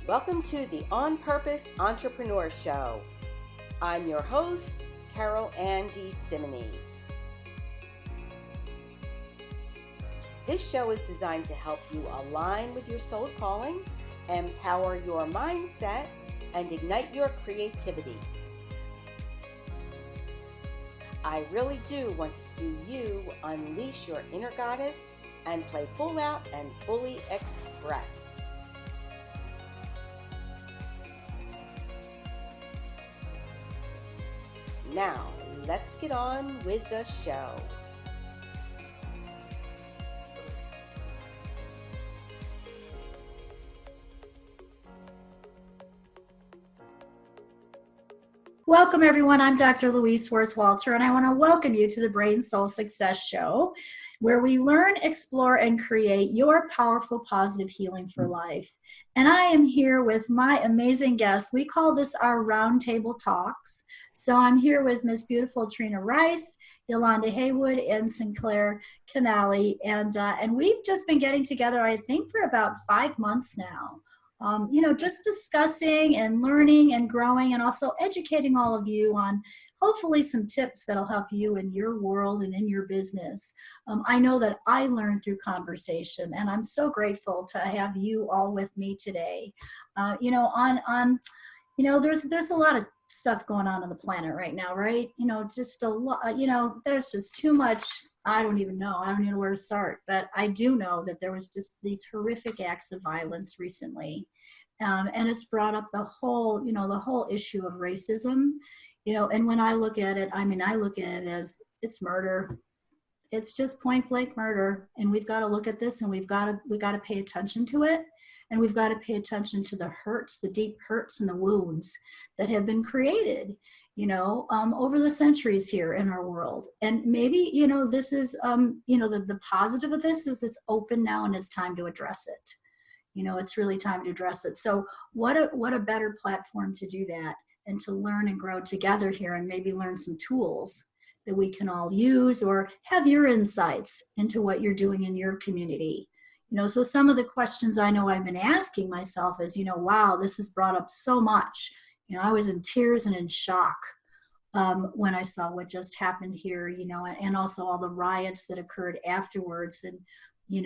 Welcome to the On Purpose Entrepreneur Show. I'm your host, Carol Ann D. Simony. This show is designed to help you align with your soul's calling, empower your mindset, and ignite your creativity. I really do want to see you unleash your inner goddess and play full out and fully expressed. Now, let's get on with the show. Welcome, everyone. I'm Dr. Louise Swartz-Walter, and I want to welcome you to the Brain Soul Success Show, where we learn, explore, and create your powerful, positive healing for life. And I am here with my amazing guests. We call this our Roundtable Talks. So I'm here with Miss Beautiful Trina Rice, Yolanda Haywood, and Sinclair Canali. And we've just been getting together, I think, for about 5 months now. Just discussing and learning and growing and also educating all of you on hopefully some tips that'll help you in your world and in your business. I know that I learned through conversation, and I'm so grateful to have you all with me today. There's a lot of stuff going on the planet right now, right? Just a lot, there's just too much. I don't even know where to start, but I do know that there was just these horrific acts of violence recently. And it's brought up the whole issue of racism, and when I look at it, I look at it as it's murder. It's just point blank murder. And we've got to look at this, and we got to pay attention to it. And we've got to pay attention to the hurts, the deep hurts and the wounds that have been created, over the centuries here in our world. And maybe, this is, the positive of this is it's open now and it's time to address it. It's really time to address it. So what a better platform to do that and to learn and grow together here and maybe learn some tools that we can all use or have your insights into what you're doing in your community. So some of the questions I know I've been asking myself is, wow, this has brought up so much. I was in tears and in shock when I saw what just happened here, and also all the riots that occurred afterwards and in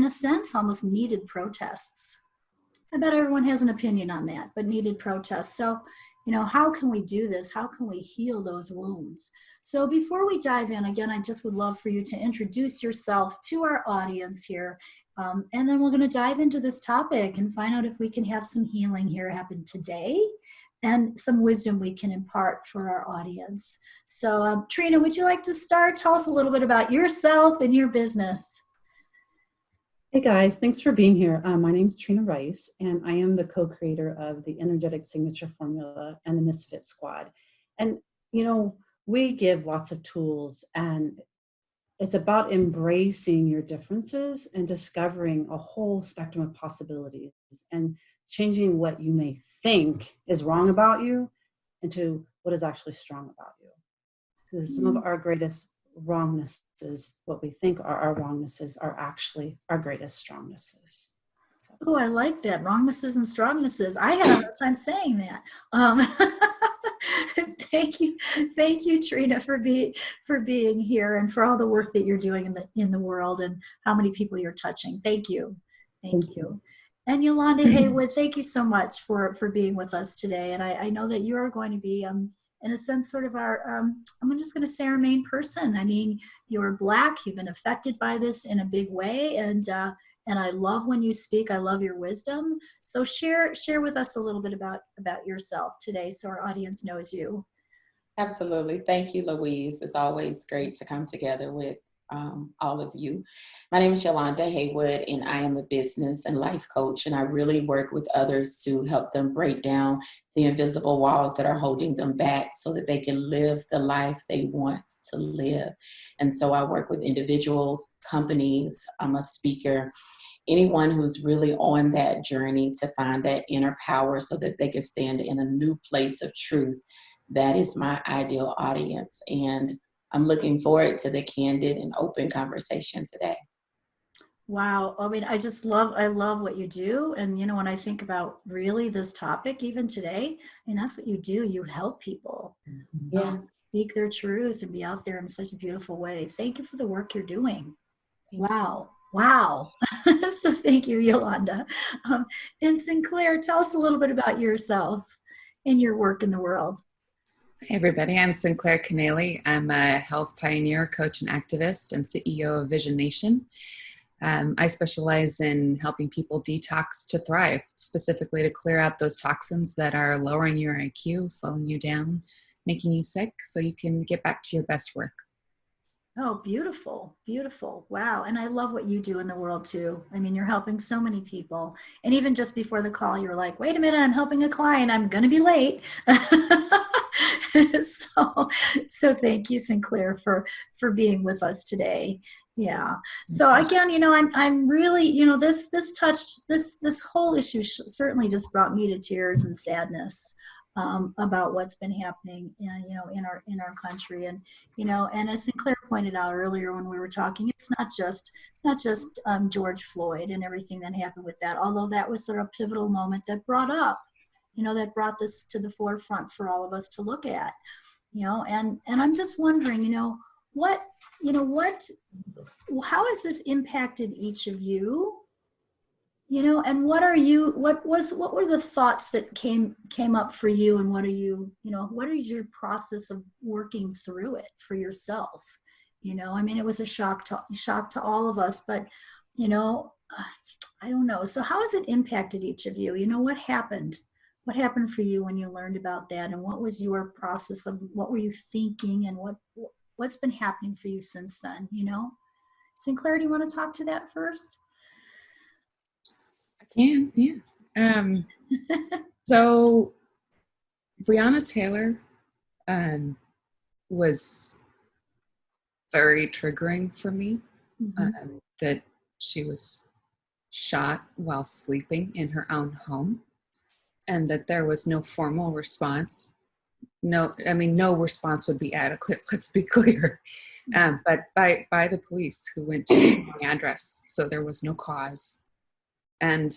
a sense, almost needed protests. I bet everyone has an opinion on that, but needed protests. So, how can we do this? How can we heal those wounds? So before we dive in, again, I just would love for you to introduce yourself to our audience here. And then we're going to dive into this topic and find out if we can have some healing here happen today and some wisdom we can impart for our audience. So Trina, would you like to start? Tell us a little bit about yourself and your business. Hey guys, thanks for being here. My name is Trina Rice, and I am the co-creator of the Energetic Signature Formula and the Misfit Squad. And, we give lots of tools, and it's about embracing your differences and discovering a whole spectrum of possibilities and changing what you may think is wrong about you into what is actually strong about you. Because some of our greatest wrongnesses, what we think are our wrongnesses, are actually our greatest strongnesses. So. Oh, I like that. Wrongnesses and strongnesses. I had a hard time saying that. Thank you, Trina, for being here and for all the work that you're doing in the world and how many people you're touching. Thank you. Thank you. And Yolanda Haywood, thank you so much for being with us today. And I know that you are going to be, in a sense, sort of our, I'm just going to say our main person. You're Black, you've been affected by this in a big way. And I love when you speak. I love your wisdom. So share with us a little bit about yourself today so our audience knows you. Absolutely. Thank you, Louise. It's always great to come together with all of you. My name is Yolanda Haywood, and I am a business and life coach, and I really work with others to help them break down the invisible walls that are holding them back so that they can live the life they want to live. And so I work with individuals, companies. I'm a speaker, anyone who's really on that journey to find that inner power so that they can stand in a new place of truth. That is my ideal audience. And I'm looking forward to the candid and open conversation today. Wow. I mean, I love what you do. And, when I think about really this topic, even today, I mean, that's what you do. You help people Yeah. speak their truth and be out there in such a beautiful way. Thank you for the work you're doing. Wow. Wow. So thank you, Yolanda. And Sinclair, tell us a little bit about yourself and your work in the world. Hey everybody, I'm Sinclair Canale. I'm a health pioneer, coach, and activist, and CEO of Vision Nation. I specialize in helping people detox to thrive, specifically to clear out those toxins that are lowering your IQ, slowing you down, making you sick, so you can get back to your best work. Oh, beautiful, beautiful. Wow. And I love what you do in the world too. I mean, you're helping so many people. And even just before the call, you were like, wait a minute, I'm helping a client. I'm going to be late. so thank you, Sinclair, for being with us today. Yeah. So again, I'm really, this whole issue certainly just brought me to tears and sadness. About what's been happening, in our country, and and as Sinclair pointed out earlier when we were talking, it's not just George Floyd and everything that happened with that. Although that was sort of a pivotal moment that brought this to the forefront for all of us to look at. And I'm just wondering, how has this impacted each of you? And what were the thoughts that came up for you, and what is your process of working through it for yourself? I mean, it was a shock to all of us, but I don't know. So how has it impacted each of you? What happened for you when you learned about that, and what was your process of, what were you thinking, and what's been happening for you since then? Sinclair, do you want to talk to that first? Yeah. So Breonna Taylor was very triggering for me. That she was shot while sleeping in her own home, and that there was no formal response. No response would be adequate, let's be clear. But by the police, who went to the address, so there was no cause. And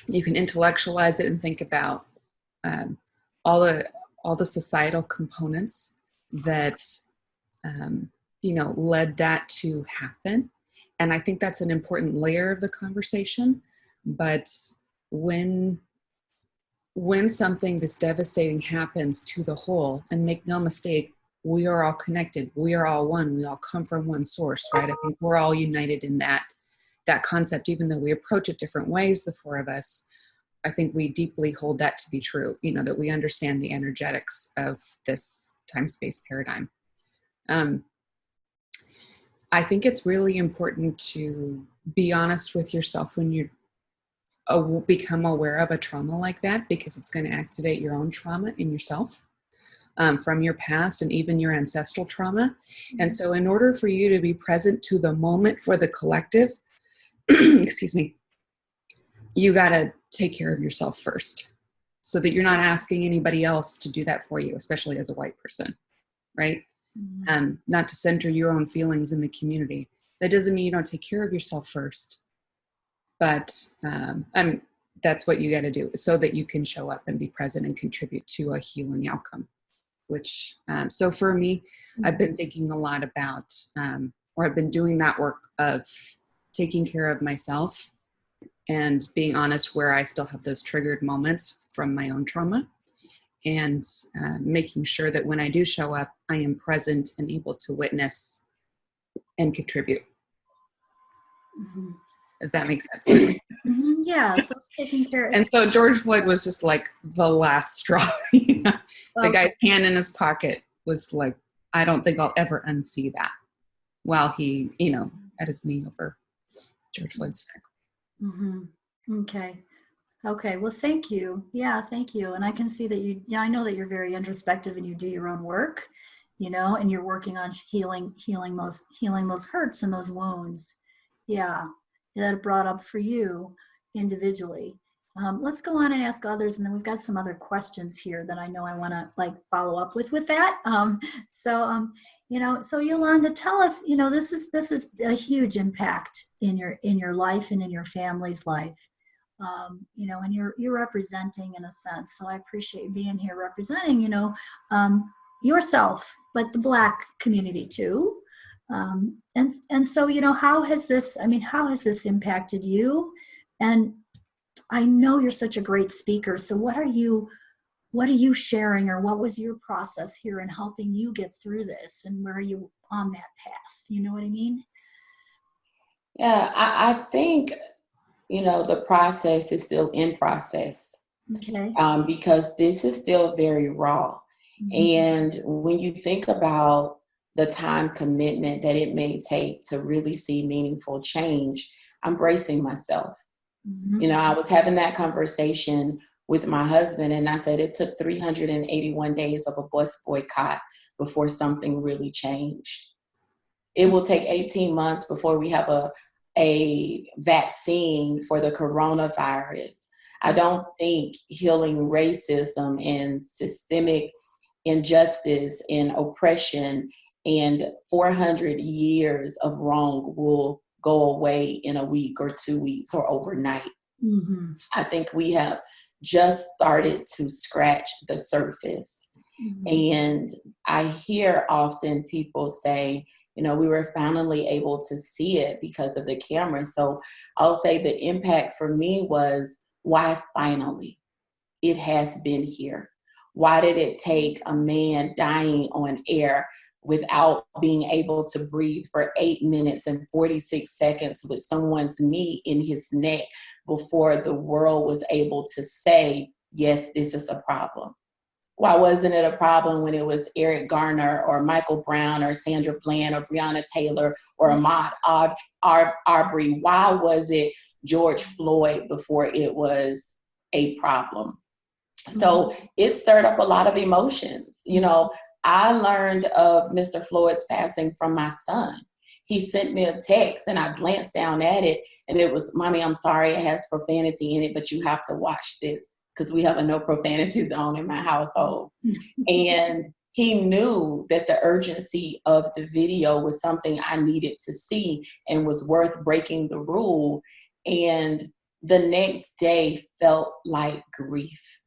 you can intellectualize it and think about all the societal components that led that to happen. And I think that's an important layer of the conversation. But when something this devastating happens to the whole, and make no mistake, we are all connected. We are all one. We all come from one source, right? I think we're all united in that concept, even though we approach it different ways, the four of us. I think we deeply hold that to be true, that we understand the energetics of this time-space paradigm. I think it's really important to be honest with yourself when you become aware of a trauma like that, because it's going to activate your own trauma in yourself. From your past and even your ancestral trauma. And so in order for you to be present to the moment for the collective, excuse me, you got to take care of yourself first, so that you're not asking anybody else to do that for you, especially as a white person, right? Not to center your own feelings in the community. That doesn't mean you don't take care of yourself first, but that's what you got to do, so that you can show up and be present and contribute to a healing outcome. Which, so for me, I've been thinking a lot about, or I've been doing that work of taking care of myself and being honest where I still have those triggered moments from my own trauma, and making sure that when I do show up, I am present and able to witness and contribute. If that makes sense. Yeah, so it's taking care of. And so George Floyd was just like the last straw. The guy's hand in his pocket was like, I don't think I'll ever unsee that, while he, had his knee over George Floyd's neck. Okay. Well, thank you. Yeah, thank you. And I can see that I know that you're very introspective and you do your own work, and you're working on healing those hurts and those wounds. Yeah, that it brought up for you individually. Let's go on and ask others, and then we've got some other questions here that I know I want to like follow up with that. So Yolanda, tell us, this is a huge impact in your life and in your family's life. And you're representing in a sense. So I appreciate you being here representing, yourself, but the Black community too. And so, how has this impacted you? And I know you're such a great speaker. So what are you sharing, or what was your process here in helping you get through this? And where are you on that path? You know what I mean? Yeah, I think, the process is still in process. Okay. Because this is still very raw. Mm-hmm. And when you think about the time commitment that it may take to really see meaningful change, I'm bracing myself. Mm-hmm. I was having that conversation with my husband, and I said it took 381 days of a bus boycott before something really changed. It will take 18 months before we have a vaccine for the coronavirus. I don't think healing racism and systemic injustice and oppression and 400 years of wrong will go away in a week or 2 weeks or overnight. Mm-hmm. I think we have just started to scratch the surface. Mm-hmm. And I hear often people say, we were finally able to see it because of the camera. So I'll say the impact for me was, why finally? It has been here. Why did it take a man dying on air without being able to breathe for 8 minutes and 46 seconds with someone's knee in his neck before the world was able to say, yes, this is a problem? Why wasn't it a problem when it was Eric Garner or Michael Brown or Sandra Bland or Breonna Taylor or Ahmaud Arbery? Why was it George Floyd before it was a problem? So it stirred up a lot of emotions. I learned of Mr. Floyd's passing from my son. He sent me a text and I glanced down at it and it was, "Mommy, I'm sorry, it has profanity in it, but you have to watch this," because we have a no profanity zone in my household. And he knew that the urgency of the video was something I needed to see and was worth breaking the rule. And the next day felt like grief.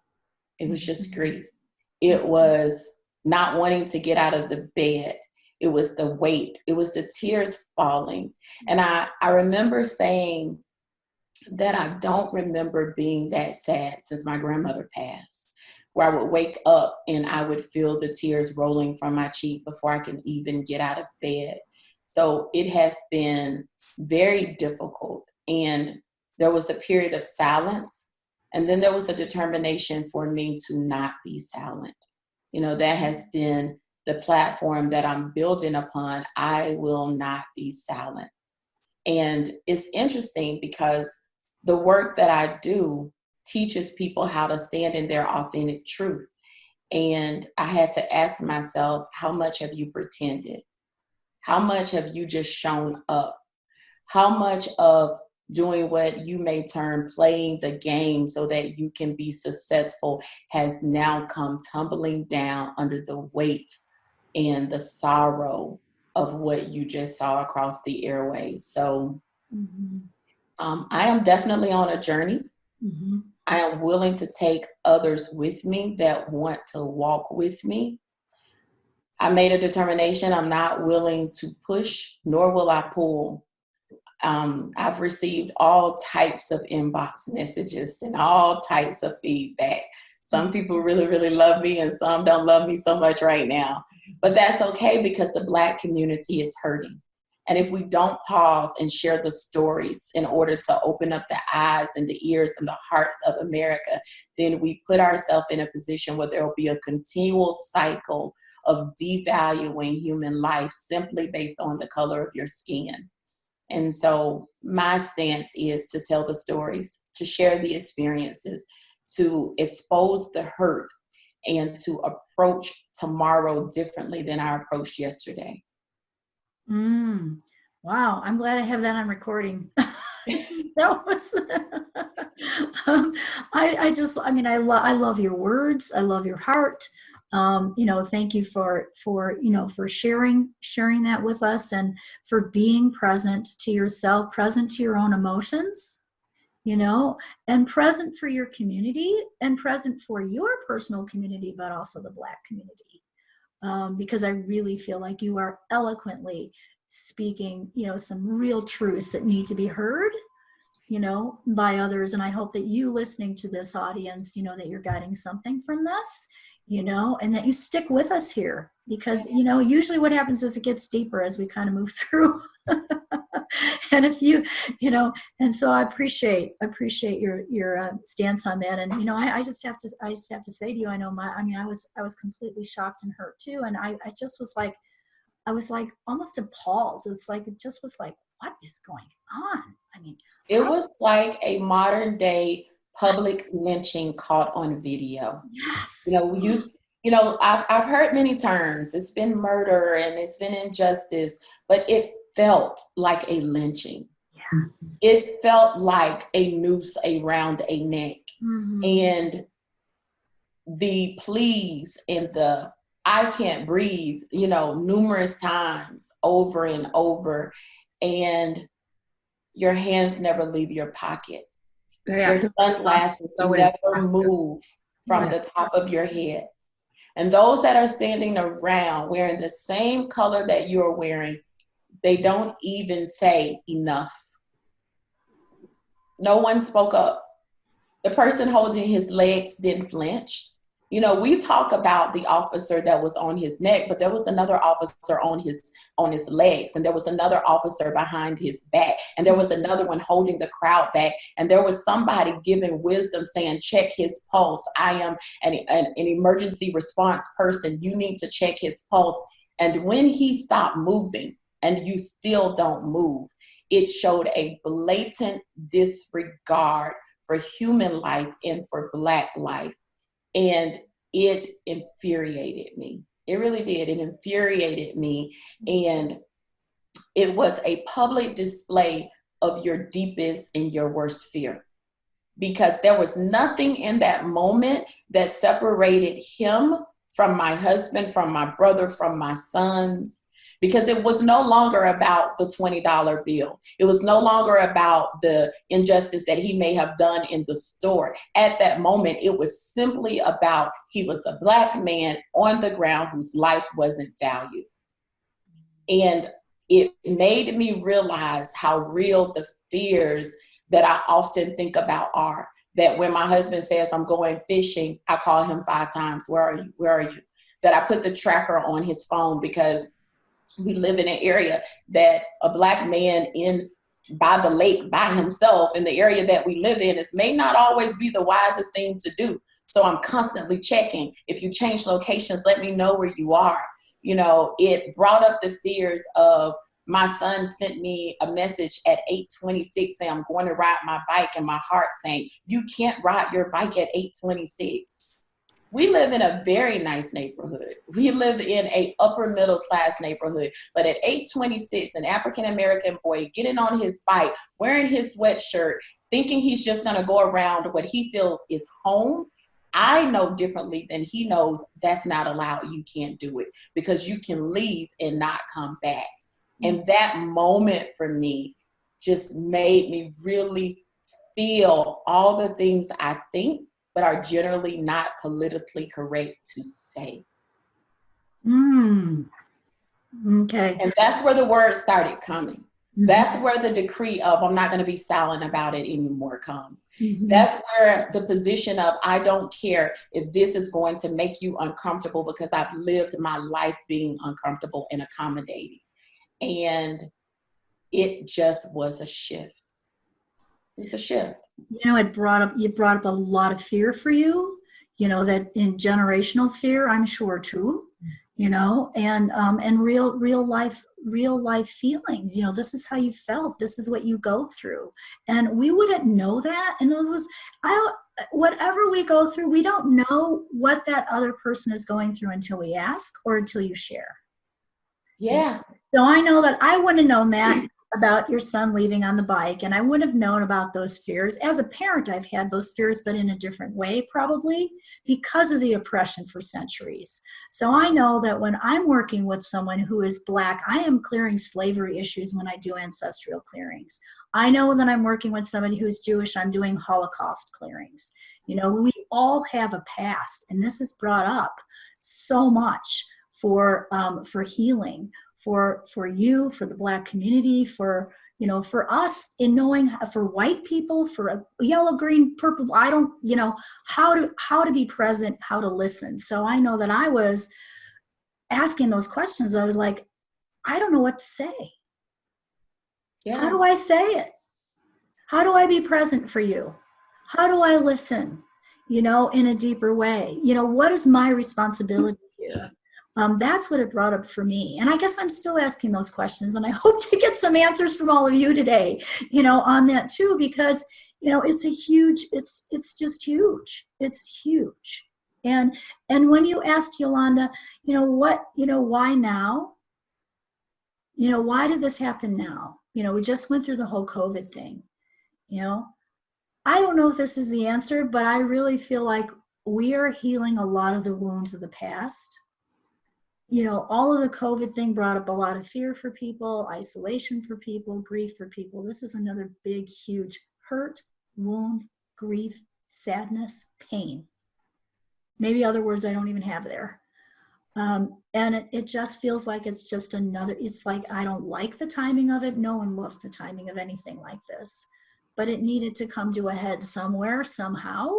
It was just grief. It was not wanting to get out of the bed. It was the weight. It was the tears falling. And I remember saying that I don't remember being that sad since my grandmother passed, where I would wake up and I would feel the tears rolling from my cheek before I can even get out of bed. So it has been very difficult. And there was a period of silence. And then there was a determination for me to not be silent. That has been the platform that I'm building upon. I will not be silent. And it's interesting because the work that I do teaches people how to stand in their authentic truth. And I had to ask myself, how much have you pretended? How much have you just shown up? How much of doing what you may term playing the game so that you can be successful has now come tumbling down under the weight and the sorrow of what you just saw across the airways? So I am definitely on a journey. Mm-hmm. I am willing to take others with me that want to walk with me. I made a determination. I'm not willing to push, nor will I pull. I've received all types of inbox messages and all types of feedback. Some people really, really love me and some don't love me so much right now. But that's okay because the Black community is hurting. And if we don't pause and share the stories in order to open up the eyes and the ears and the hearts of America, then we put ourselves in a position where there will be a continual cycle of devaluing human life simply based on the color of your skin. And so my stance is to tell the stories, to share the experiences, to expose the hurt, and to approach tomorrow differently than I approached yesterday. Wow, I'm glad I have that on recording. That was, I love your words. I love your heart. Thank you for sharing that with us, and for being present to yourself, present to your own emotions, and present for your community, and present for your personal community, but also the Black community. Because I really feel like you are eloquently speaking, some real truths that need to be heard, by others. And I hope that you listening to this audience, that you're getting something from this, and that you stick with us here, because, usually what happens is it gets deeper as we kind of move through. And if and so I appreciate your stance on that. And, I just have to say to you, I was completely shocked and hurt too. And I just was like, almost appalled. It just was like, what is going on? It was like a modern day public lynching caught on video. Yes. I've heard many terms. It's been murder and it's been injustice, but it felt like a lynching. Yes. It felt like a noose around a neck. Mm-hmm. And the pleas and the I can't breathe, numerous times over and over. And your hands never leave your pocket. Yeah, your sunglasses never move from the top of your head. And those that are standing around wearing the same color that you're wearing, they don't even say enough. No one spoke up. The person holding his legs didn't flinch. We talk about the officer that was on his neck, but there was another officer on his legs, and there was another officer behind his back, and there was another one holding the crowd back, and there was somebody giving wisdom saying, check his pulse. I am an emergency response person. You need to check his pulse. And when he stopped moving and you still don't move, it showed a blatant disregard for human life and for Black life. And it infuriated me. It really did. It infuriated me. And it was a public display of your deepest and your worst fear. Because there was nothing in that moment that separated him from my husband, from my brother, from my sons. Because it was no longer about the $20 bill. It was no longer about the injustice that he may have done in the store. At that moment, it was simply about he was a Black man on the ground whose life wasn't valued. And it made me realize how real the fears that I often think about are. That when my husband says, I'm going fishing, I call him 5 times. Where are you? Where are you? That I put the tracker on his phone, because we live in an area that a Black man by the lake by himself in the area that we live in may not always be the wisest thing to do. So I'm constantly checking. If you change locations, let me know where you are. It brought up the fears of my son sent me a message at 8:26 saying, I'm going to ride my bike, and my heart saying, you can't ride your bike at 8:26. We live in a very nice neighborhood. We live in a upper middle class neighborhood. But at 8:26, an African-American boy getting on his bike, wearing his sweatshirt, thinking he's just going to go around what he feels is home. I know differently than he knows. That's not allowed. You can't do it, because you can leave and not come back. And that moment for me just made me really feel all the things I think, but are generally not politically correct to say. Okay. And that's where the word started coming. Mm-hmm. That's where the decree of I'm not going to be silent about it anymore comes. Mm-hmm. That's where the position of I don't care if this is going to make you uncomfortable, because I've lived my life being uncomfortable and accommodating. And it just was a shift. It's a shift. It brought up a lot of fear for you, that in generational fear, I'm sure too, and real life feelings. This is how you felt. This is what you go through. And we wouldn't know that. In other words, whatever we go through, we don't know what that other person is going through until we ask or until you share. Yeah. So I know that I wouldn't have known that about your son leaving on the bike, and I would have known about those fears. As a parent, I've had those fears, but in a different way, probably because of the oppression for centuries. So I know that when I'm working with someone who is Black, I am clearing slavery issues when I do ancestral clearings. I know that I'm working with somebody who's Jewish, I'm doing Holocaust clearings. You know, we all have a past, and this is brought up so much for healing, for you, for the Black community, for, you know, for us in knowing, for white people, for yellow, green, purple, I don't, you know, how to be present, how to listen. So I know that I was asking those questions. I was like, I don't know what to say. Yeah. How do I say it? How do I be present for you? How do I listen, you know, in a deeper way? You know, what is my responsibility here? That's what it brought up for me. And I guess I'm still asking those questions, and I hope to get some answers from all of you today, you know, on that too, because, you know, it's a huge, it's just huge. It's huge. And when you asked Yolanda, you know, what, you know, why now? You know, why did this happen now? You know, we just went through the whole COVID thing, you know. I don't know if this is the answer, but I really feel like we are healing a lot of the wounds of the past. You know, all of the COVID thing brought up a lot of fear for people, isolation for people, grief for people. This is another big, huge hurt, wound, grief, sadness, pain. Maybe other words I don't even have there. And it just feels like it's just another, it's like, I don't like the timing of it. No one loves the timing of anything like this, but it needed to come to a head somewhere, somehow.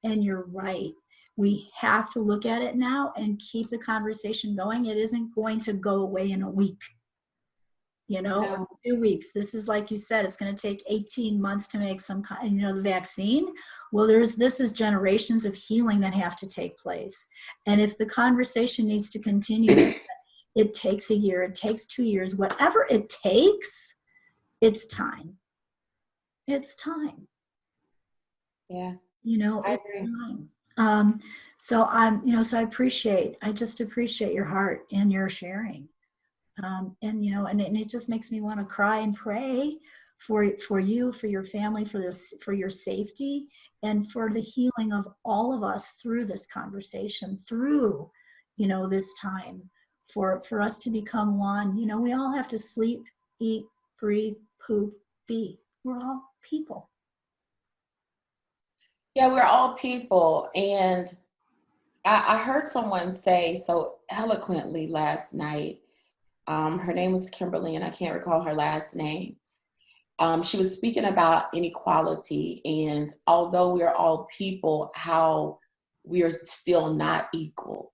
And you're right. We have to look at it now and keep the conversation going. It isn't going to go away in a week, you know, No. 2 weeks. This is, like you said, it's going to take 18 months to make some kind, you know, the vaccine. Well, this is generations of healing that have to take place. And if the conversation needs to continue, it takes a year, it takes 2 years, whatever it takes, it's time. It's time. Yeah. You know, I it's agree. time. So you know, so I just appreciate your heart and your sharing. And, you know, and it just makes me want to cry and pray for you, for your family, for your safety, and for the healing of all of us through this conversation, through, you know, this time, for us to become one. You know, we all have to sleep, eat, breathe, poop, be. We're all people. Yeah, we're all people. And I heard someone say so eloquently last night. Her name was Kimberly, and I can't recall her last name. She was speaking about inequality, and although we are all people, how we are still not equal.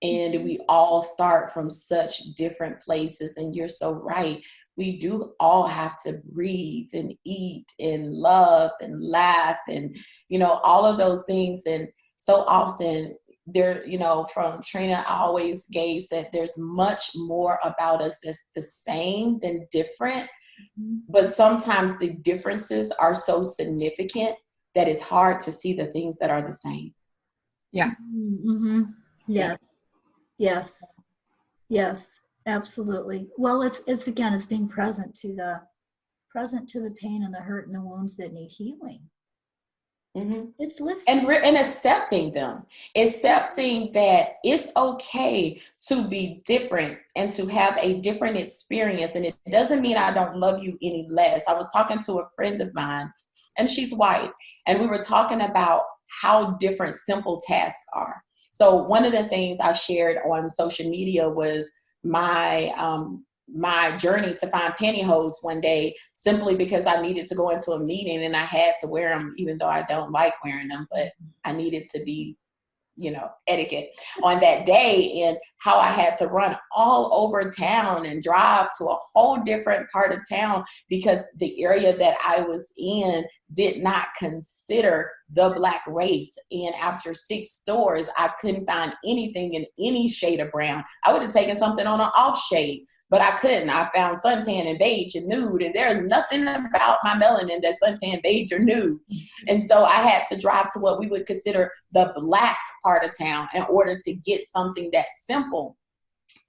And we all start from such different places. And you're so right. We do all have to breathe and eat and love and laugh and, you know, all of those things. And so often there, you know, from Trina, I always gauge that there's much more about us that's the same than different. But sometimes the differences are so significant that it's hard to see the things that are the same. Yeah. Mm-hmm. Yes. Yes. Yes. Absolutely. Well, it's again, it's being present to the pain and the hurt and the wounds that need healing. Mm-hmm. It's listening. And accepting them, accepting that it's okay to be different and to have a different experience. And it doesn't mean I don't love you any less. I was talking to a friend of mine, and she's white, and we were talking about how different simple tasks are. So one of the things I shared on social media was my journey to find pantyhose one day, simply because I needed to go into a meeting and I had to wear them, even though I don't like wearing them, but I needed to be, you know, etiquette on that day, and how I had to run all over town and drive to a whole different part of town because the area that I was in did not consider the Black race. And after 6 stores, I couldn't find anything in any shade of brown. I would have taken something on an off shade, but I couldn't. I found suntan and beige and nude, and there's nothing about my melanin that's suntan, beige, or nude. And so I had to drive to what we would consider the Black part of town in order to get something that simple.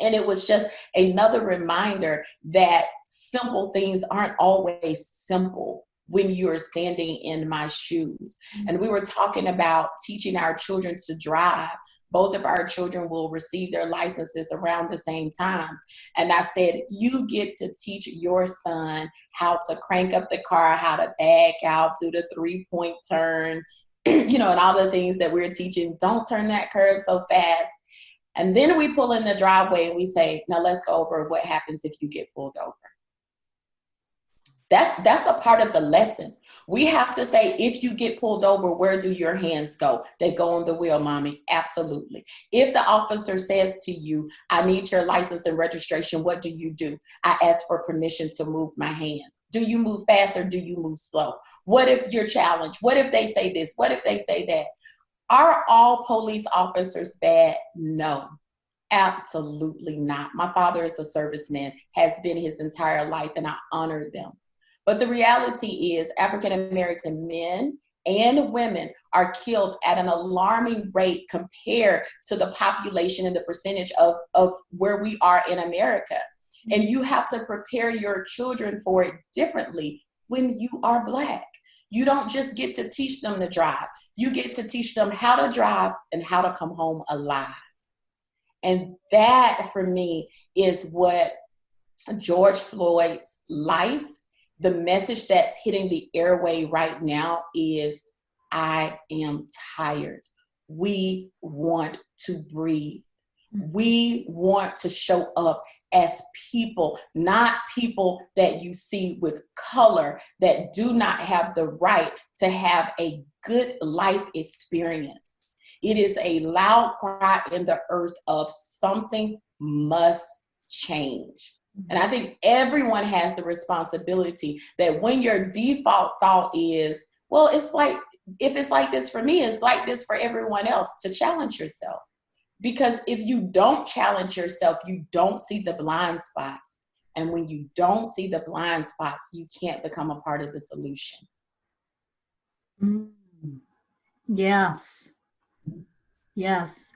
And it was just another reminder that simple things aren't always simple when you're standing in my shoes. And we were talking about teaching our children to drive. Both of our children will receive their licenses around the same time. And I said, you get to teach your son how to crank up the car, how to back out, do the 3-point turn, and all the things that we're teaching. Don't turn that curve so fast. And then we pull in the driveway and we say, now let's go over what happens if you get pulled over. That's a part of the lesson. We have to say, if you get pulled over, where do your hands go? They go on the wheel, mommy. Absolutely. If the officer says to you, I need your license and registration, what do you do? I ask for permission to move my hands. Do you move fast or do you move slow? What if you're challenged? What if they say this? What if they say that? Are all police officers bad? No. Absolutely not. My father is a serviceman, has been his entire life, and I honor them. But the reality is African-American men and women are killed at an alarming rate compared to the population and the percentage of where we are in America. And you have to prepare your children for it differently when you are Black. You don't just get to teach them to drive. You get to teach them how to drive and how to come home alive. And that, for me, is what George Floyd's life, the message that's hitting the airway right now is, I am tired. We want to breathe. We want to show up as people, not people that you see with color that do not have the right to have a good life experience. It is a loud cry in the earth of something must change. And I think everyone has the responsibility that when your default thought is, well, it's like, if it's like this for me, it's like this for everyone else, to challenge yourself. Because if you don't challenge yourself, you don't see the blind spots. And when you don't see the blind spots, you can't become a part of the solution. Yes. Yes.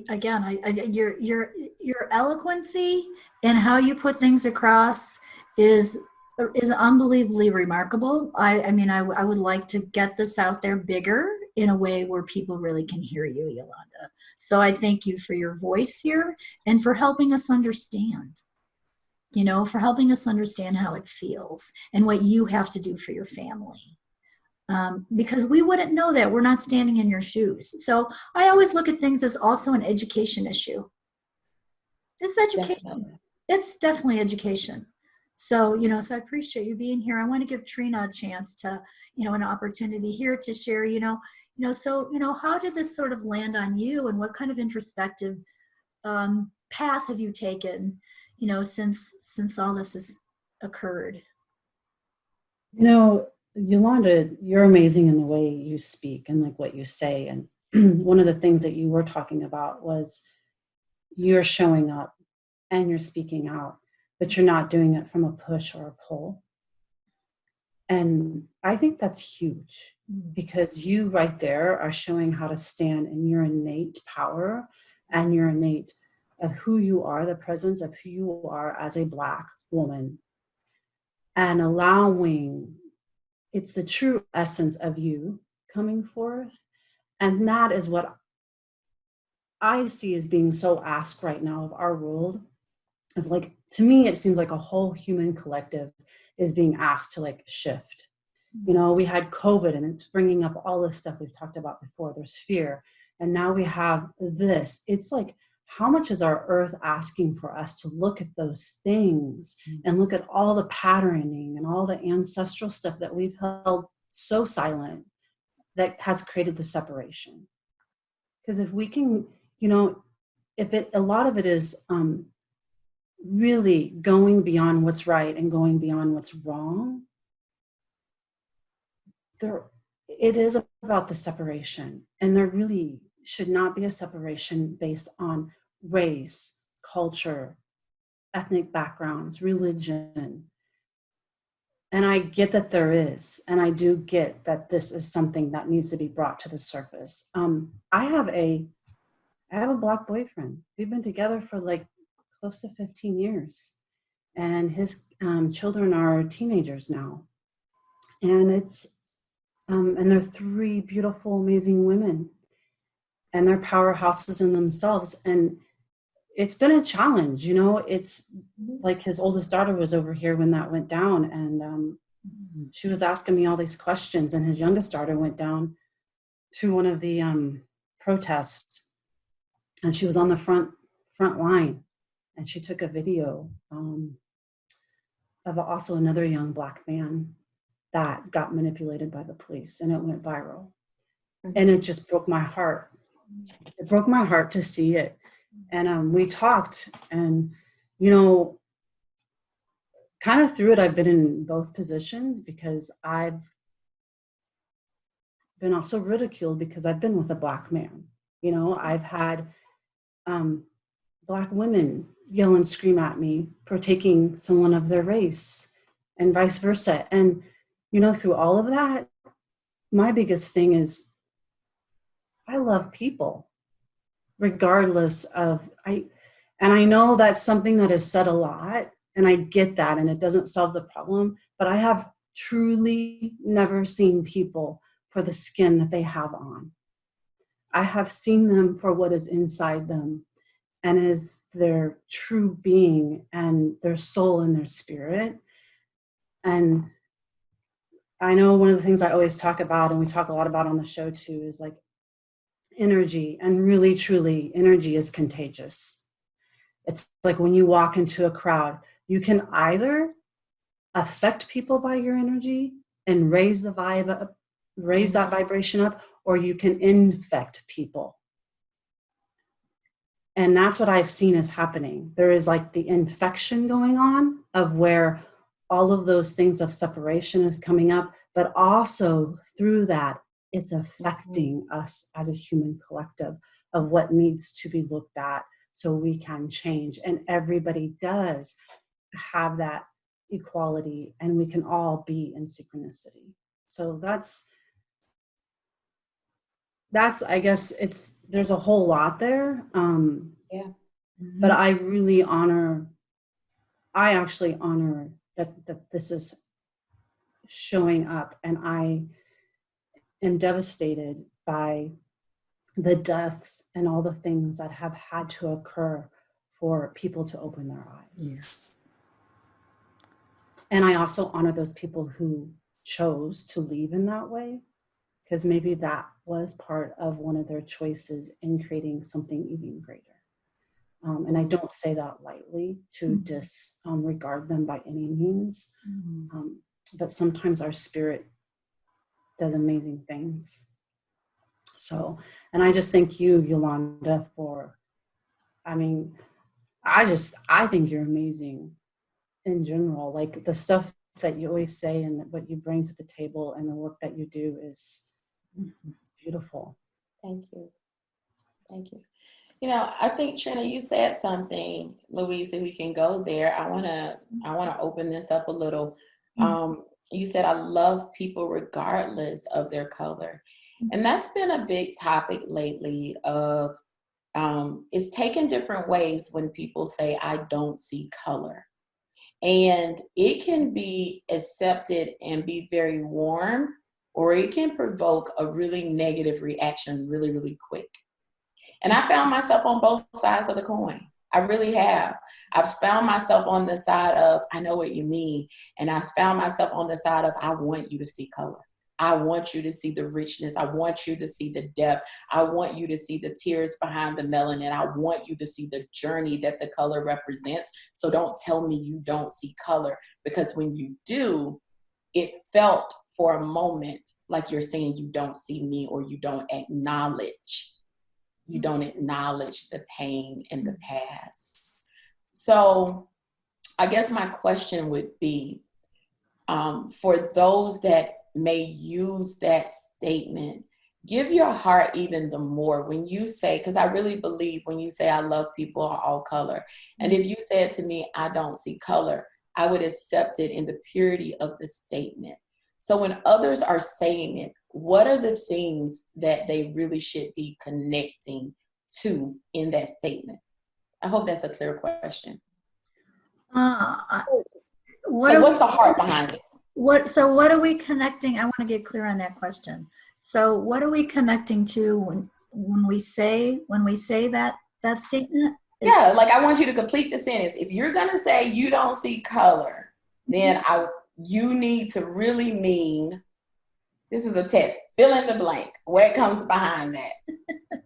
Again, your eloquency and how you put things across is unbelievably remarkable. I mean, I would like to get this out there bigger in a way where people really can hear you, Yolanda. So I thank you for your voice here and for helping us understand, for helping us understand how it feels and what you have to do for your family. Because we wouldn't know that. We're not standing in your shoes. So I always look at things as also an education issue. It's education. Definitely. It's definitely education. So, so I appreciate you being here. I want to give Trina a chance to, an opportunity here to share, so, how did this sort of land on you, and what kind of introspective path have you taken, since all this has occurred? Yolanda, you're amazing in the way you speak and like what you say. And one of the things that you were talking about was you're showing up and you're speaking out, but you're not doing it from a push or a pull. And I think that's huge, because you right there are showing how to stand in your innate power and your innate of who you are, the presence of who you are as a Black woman, and allowing, it's the true essence of you coming forth. And that is what I see as being so asked right now of our world. Of like, to me, it seems like a whole human collective is being asked to like shift. We had COVID, and it's bringing up all this stuff we've talked about before. There's fear. And now we have this. It's like, how much is our earth asking for us to look at those things and look at all the patterning and all the ancestral stuff that we've held so silent that has created the separation? Because if we can, a lot of it is really going beyond what's right and going beyond what's wrong. It is about the separation, and there really should not be a separation based on race, culture, ethnic backgrounds, religion. And I get that there is, and I do get that this is something that needs to be brought to the surface. I have a I have a Black boyfriend. We've been together for like close to 15 years. And his children are teenagers now. And and they're three beautiful, amazing women. And they're powerhouses in themselves. And it's been a challenge, it's like his oldest daughter was over here when that went down, and she was asking me all these questions, and his youngest daughter went down to one of the protests, and she was on the front line, and she took a video of also another young Black man that got manipulated by the police, and it went viral. And it just broke my heart. It broke my heart to see it. And we talked, and, kind of through it, I've been in both positions, because I've been also ridiculed because I've been with a Black man. I've had Black women yell and scream at me for taking someone of their race, and vice versa. And, through all of that, my biggest thing is I love people, regardless of, and I know that's something that is said a lot, and I get that, and it doesn't solve the problem, but I have truly never seen people for the skin that they have on. I have seen them for what is inside them, and is their true being, and their soul and their spirit. And I know one of the things I always talk about, and we talk a lot about on the show too, is like energy. And really, truly, energy is contagious. It's like when you walk into a crowd, you can either affect people by your energy and raise the vibe up, raise that vibration up, or you can infect people. And that's what I've seen is happening. There is like the infection going on, of where all of those things of separation is coming up, but also through that, it's affecting us as a human collective of what needs to be looked at so we can change. And everybody does have that equality, and we can all be in synchronicity. So that's I guess there's a whole lot there. But I really actually honor that this is showing up, and I am devastated by the deaths and all the things that have had to occur for people to open their eyes. Yes. And I also honor those people who chose to leave in that way, because maybe that was part of one of their choices in creating something even greater. And I don't say that lightly to disregard them by any means. But sometimes our spirit does amazing things. So, and I just thank you, Yolanda, for, I think you're amazing in general. Like the stuff that you always say and what you bring to the table and the work that you do is beautiful. Thank you. Thank you. I think, Trina, you said something, Louise, if we can go there. I want to open this up a little. You said, I love people regardless of their color. And that's been a big topic lately of, it's taken different ways when people say, I don't see color. And it can be accepted and be very warm, or it can provoke a really negative reaction really, really quick. And I found myself on both sides of the coin. I really have. I've found myself on the side of, I know what you mean. And I found myself on the side of, I want you to see color. I want you to see the richness. I want you to see the depth. I want you to see the tears behind the melanin. I want you to see the journey that the color represents. So don't tell me you don't see color, because when you do, it felt for a moment like you're saying you don't see me, or you don't acknowledge. You don't acknowledge the pain in the past. So I guess my question would be, for those that may use that statement, give your heart even the more when you say, because I really believe when you say, I love people of all color. And if you said to me, I don't see color, I would accept it in the purity of the statement. So when others are saying it, what are the things that they really should be connecting to in that statement? I hope that's a clear question. What's the heart behind it? So what are we connecting? I want to get clear on that question. So what are we connecting to when we say that statement? Yeah, like I want you to complete the sentence. If you're gonna say you don't see color, then you need to really mean, this is a test, fill in the blank. What comes behind that?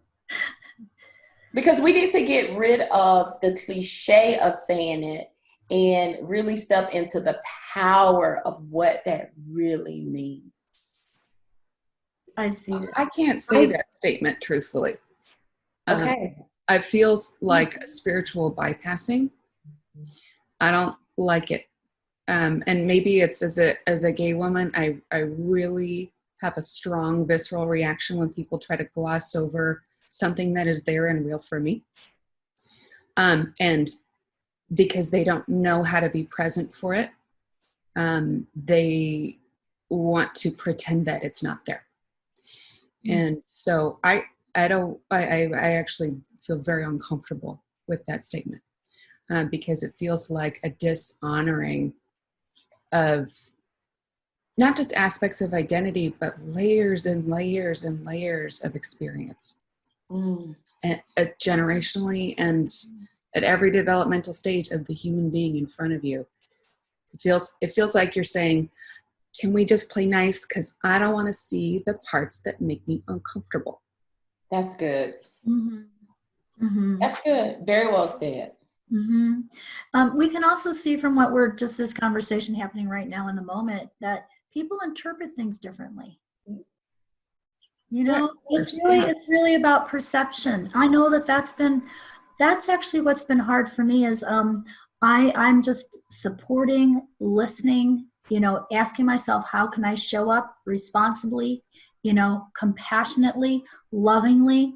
Because we need to get rid of the cliche of saying it and really step into the power of what that really means. I see that. I can't say that statement truthfully. Okay. It feels like a spiritual bypassing. I don't like it. And maybe it's as a gay woman, I really have a strong visceral reaction when people try to gloss over something that is there and real for me. And because they don't know how to be present for it, they want to pretend that it's not there. And so I actually feel very uncomfortable with that statement because it feels like a dishonoring of not just aspects of identity, but layers and layers and layers of experience, generationally and at every developmental stage of the human being in front of you. It feels like you're saying, can we just play nice? Because I don't want to see the parts that make me uncomfortable. That's good. Mm-hmm. Mm-hmm. That's good. Very well said. Mm-hmm. We can also see from what we're just this conversation happening right now in the moment that people interpret things differently. You know, it's really about perception. I know that's actually what's been hard for me is I'm just supporting, listening, you know, asking myself, how can I show up responsibly, you know, compassionately, lovingly.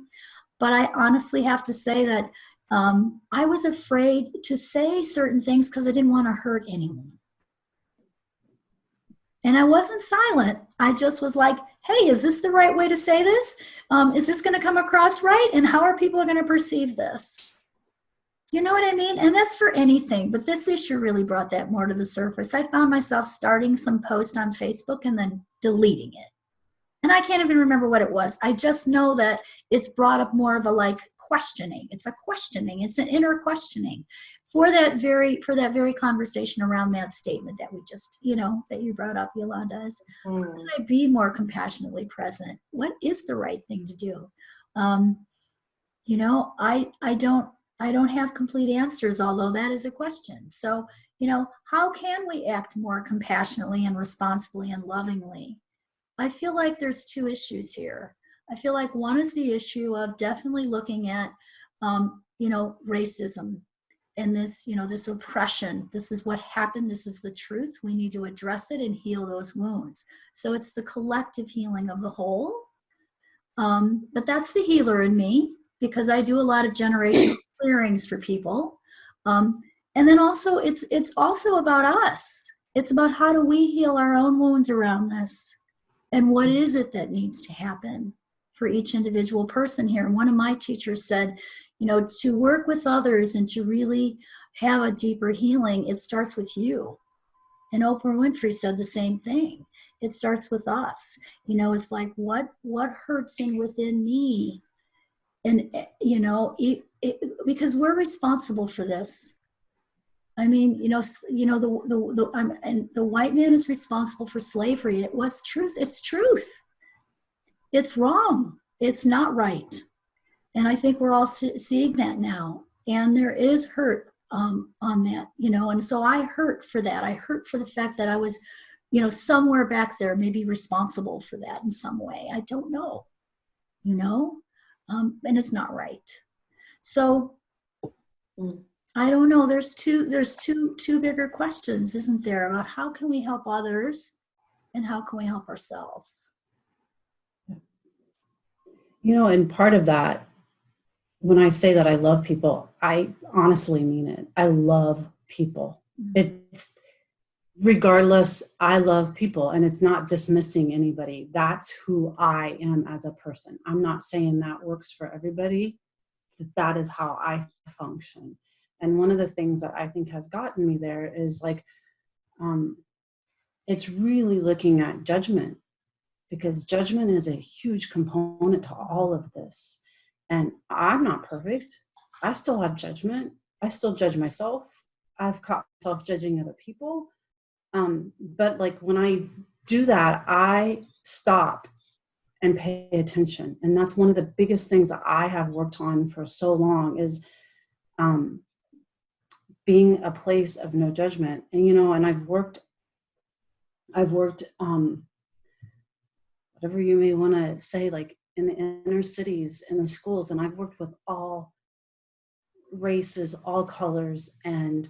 But I honestly have to say that I was afraid to say certain things because I didn't want to hurt anyone. And I wasn't silent. I just was like, hey, is this the right way to say this? Is this going to come across right? And how are people going to perceive this? You know what I mean? And that's for anything. But this issue really brought that more to the surface. I found myself starting some post on Facebook and then deleting it. And I can't even remember what it was. I just know that it's brought up more of a like questioning. It's a questioning. It's an inner questioning for that very conversation around that statement that we just, you know, that you brought up, Yolanda, is how can I be more compassionately present? What is the right thing to do? You know, I don't have complete answers, although that is a question. So, you know, how can we act more compassionately and responsibly and lovingly? I feel like there's two issues here. I feel like one is the issue of definitely looking at, you know, racism and this, you know, this oppression. This is what happened. This is the truth. We need to address it and heal those wounds. So it's the collective healing of the whole. But that's the healer in me because I do a lot of generational clearings for people. And then also it's also about us. It's about how do we heal our own wounds around this? And what is it that needs to happen for each individual person here? And one of my teachers said, you know, to work with others and to really have a deeper healing, it starts with you. And Oprah Winfrey said the same thing. It starts with us. You know, it's like what hurts within me? And, you know, because we're responsible for this. I mean, the white man is responsible for slavery. It was truth. It's truth. It's wrong. It's not right. And I think we're all seeing that now. And there is hurt on that, you know. And so I hurt for that. I hurt for the fact that I was, you know, somewhere back there, maybe responsible for that in some way. I don't know, you know, and it's not right. So. I don't know. There's two bigger questions, isn't there, about how can we help others and how can we help ourselves? You know, and part of that, when I say that I love people, I honestly mean it. I love people. It's regardless, I love people, and it's not dismissing anybody. That's who I am as a person. I'm not saying that works for everybody. that is how I function. And one of the things that I think has gotten me there is like, it's really looking at judgment, because judgment is a huge component to all of this. And I'm not perfect. I still have judgment. I still judge myself. I've caught myself judging other people. But like when I do that, I stop and pay attention. And that's one of the biggest things that I have worked on for so long is being a place of no judgment. And, you know, and I've worked whatever you may want to say, like in the inner cities, in the schools, and I've worked with all races, all colors, and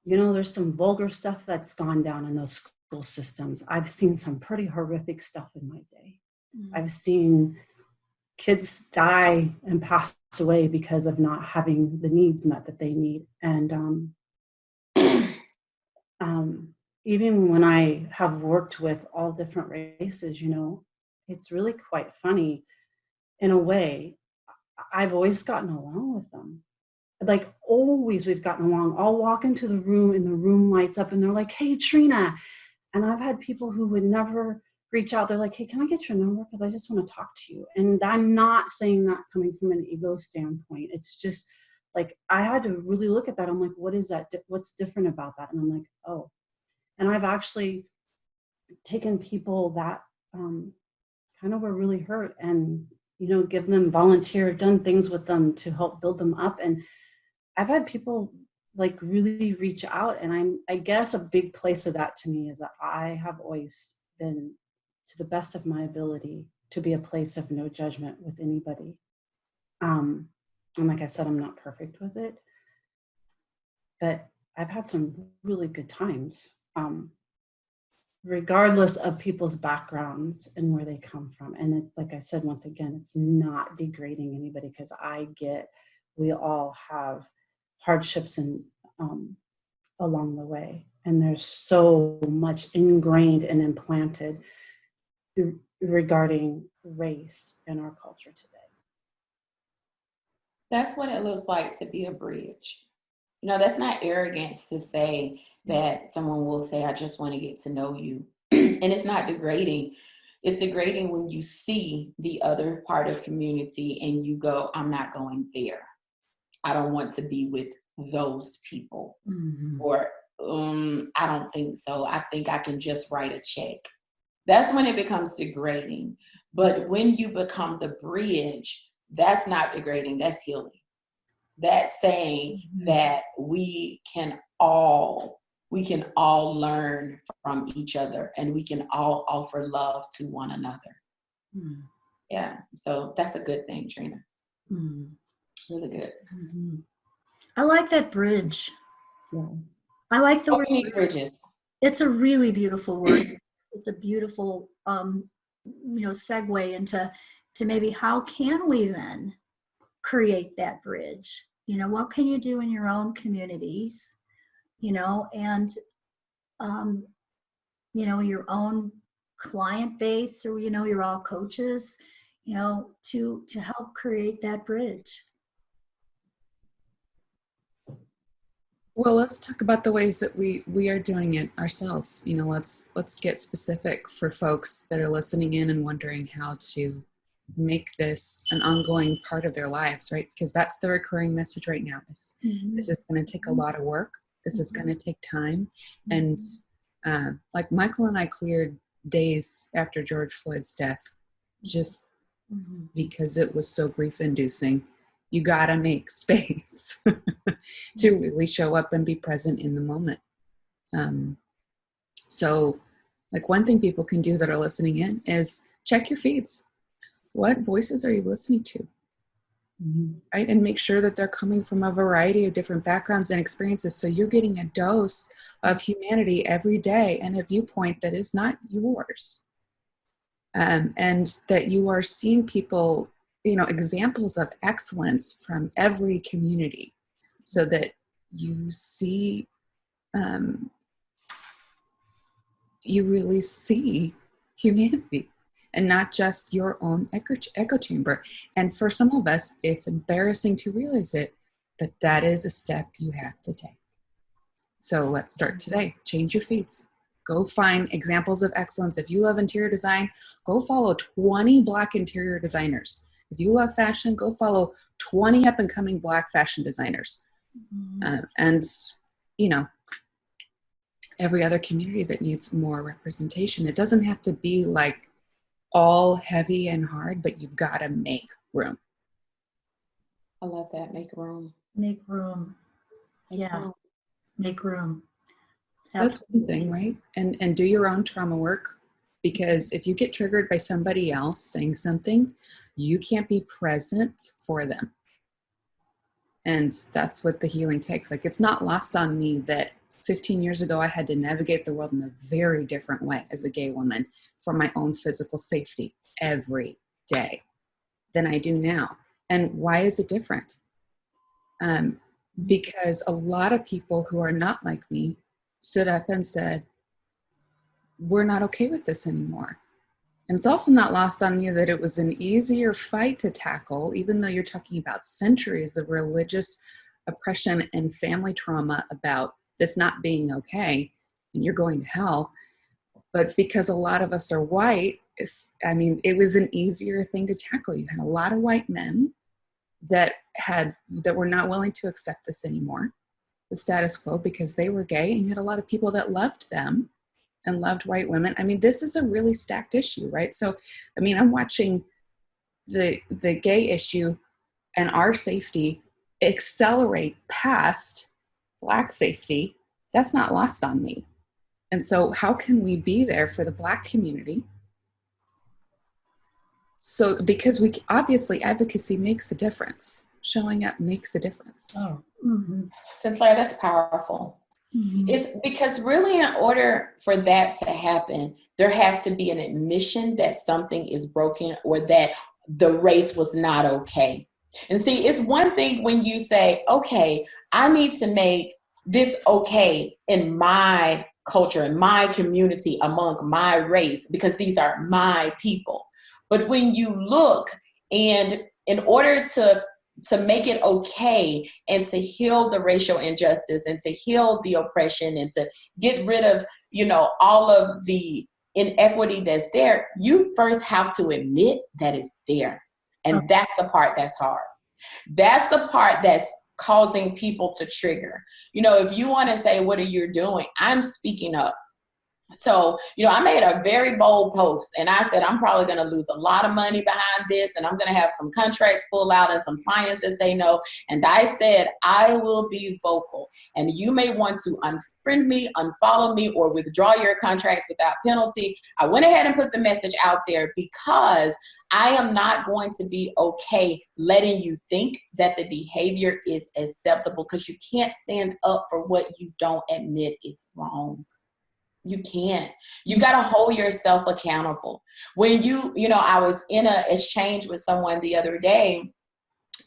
you know, there's some vulgar stuff that's gone down in those school systems. I've seen some pretty horrific stuff in my day. I've seen kids die and pass away because of not having the needs met that they need. And even when I have worked with all different races, you know, it's really quite funny in a way. I've always gotten along with them. Like always we've gotten along. I'll walk into the room and the room lights up and they're like, hey, Trina. And I've had people who would never reach out. They're like, hey, can I get your number? Because I just want to talk to you. And I'm not saying that coming from an ego standpoint. It's just like, I had to really look at that. I'm like, what is that? What's different about that? And I'm like, oh. And I've actually taken people that kind of were really hurt and, you know, give them volunteer, done things with them to help build them up. And I've had people like really reach out. And I guess a big place of that to me is that I have always been, to the best of my ability, to be a place of no judgment with anybody. And like I said, I'm not perfect with it, but I've had some really good times, regardless of people's backgrounds and where they come from. And it, like I said, once again, it's not degrading anybody, because we all have hardships and along the way. And there's so much ingrained and implanted regarding race in our culture today. That's what it looks like to be a bridge. You know, that's not arrogance to say that someone will say, I just want to get to know you. And it's not degrading. It's degrading when you see the other part of community and you go, I'm not going there. I don't want to be with those people. Mm-hmm. Or I don't think so. I think I can just write a check. That's when it becomes degrading. But when you become the bridge, that's not degrading, that's healing. That's saying that we can all learn from each other and we can all offer love to one another. Mm. Yeah, so that's a good thing, Trina. Mm. Really good. Mm-hmm. I like that bridge. Yeah. I like the word bridges. It's a really beautiful word. It's a beautiful segue into maybe how can we then create that bridge? You know, what can you do in your own communities, you know, and your own client base, or you're all coaches, you know, to help create that bridge. Well, let's talk about the ways that we are doing it ourselves. You know, let's get specific for folks that are listening in and wondering how to make this an ongoing part of their lives, right? Because that's the recurring message right now is this is going to take a lot of work. This is going to take time. And like Michael and I cleared days after George Floyd's death, just because it was so grief-inducing. You got to make space to really show up and be present in the moment. So like one thing people can do that are listening in is check your feeds. What voices are you listening to? Right? And make sure that they're coming from a variety of different backgrounds and experiences. So you're getting a dose of humanity every day and a viewpoint that is not yours. And that you are seeing people, you know, examples of excellence from every community so that you see, you really see humanity and not just your own echo chamber. And for some of us, it's embarrassing to realize it, but that is a step you have to take. So let's start today. Change your feeds. Go find examples of excellence. If you love interior design, go follow 20 Black interior designers. If you love fashion, go follow 20 up and coming Black fashion designers. And, you know, every other community that needs more representation. It doesn't have to be like all heavy and hard, but you've got to make room. I love that. Make room. Make room. Yeah. Make room. So that's one thing, right? And do your own trauma work, because if you get triggered by somebody else saying something, you can't be present for them. And that's what the healing takes. Like, it's not lost on me that 15 years ago, I had to navigate the world in a very different way as a gay woman for my own physical safety every day than I do now. And why is it different? Because a lot of people who are not like me stood up and said, we're not okay with this anymore. And it's also not lost on me that it was an easier fight to tackle, even though you're talking about centuries of religious oppression and family trauma about this not being okay, and you're going to hell. But because a lot of us are white, it was an easier thing to tackle. You had a lot of white men that were not willing to accept this anymore, the status quo, because they were gay, and you had a lot of people that loved them and loved white women. I mean, this is a really stacked issue, right? So, I mean, I'm watching the gay issue and our safety accelerate past Black safety. That's not lost on me. And so how can we be there for the Black community? So, because obviously advocacy makes a difference. Showing up makes a difference. Oh. Sinclair, that's powerful. It's because really, in order for that to happen, there has to be an admission that something is broken or that the race was not okay. And see, it's one thing when you say, okay, I need to make this okay in my culture, in my community, among my race, because these are my people. But when you look, and in order to make it okay and to heal the racial injustice and to heal the oppression and to get rid of, all of the inequity that's there, you first have to admit that it's there. And that's the part that's hard. That's the part that's causing people to trigger. If you want to say, what are you doing? I'm speaking up. So, I made a very bold post, and I said, I'm probably going to lose a lot of money behind this, and I'm going to have some contracts pull out and some clients that say no. And I said, I will be vocal, and you may want to unfriend me, unfollow me, or withdraw your contracts without penalty. I went ahead and put the message out there because I am not going to be okay letting you think that the behavior is acceptable, because you can't stand up for what you don't admit is wrong. You can't. You got to hold yourself accountable. When I was in an exchange with someone the other day,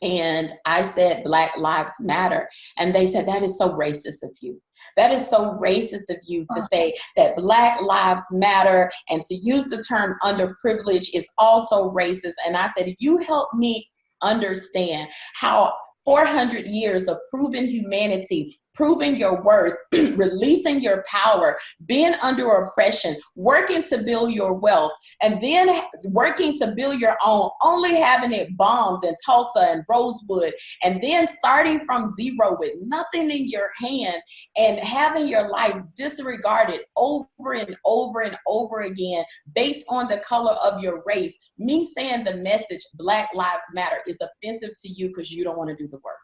and I said, Black Lives Matter. And they said, that is so racist of you. That is so racist of you to say that Black Lives Matter and to use the term underprivileged is also racist. And I said, you help me understand how 400 years of proven humanity, proving your worth, releasing your power, being under oppression, working to build your wealth, and then working to build your own, only having it bombed in Tulsa and Rosewood, and then starting from zero with nothing in your hand and having your life disregarded over and over and over again based on the color of your race. Me saying the message Black Lives Matter is offensive to you because you don't want to do the work.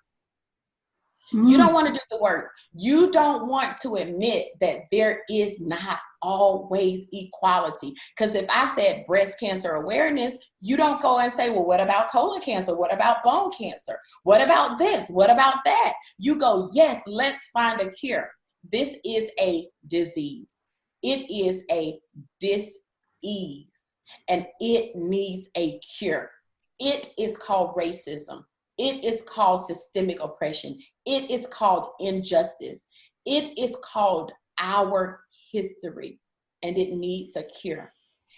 You don't want to do the work. You don't want to admit that there is not always equality. Because if I said breast cancer awareness, you don't go and say, well, what about colon cancer? What about bone cancer? What about this? What about that? You go, yes, let's find a cure. This is a disease. It is a dis-ease, and it needs a cure. It is called racism. It is called systemic oppression. It is called injustice. It is called our history, and it needs a cure.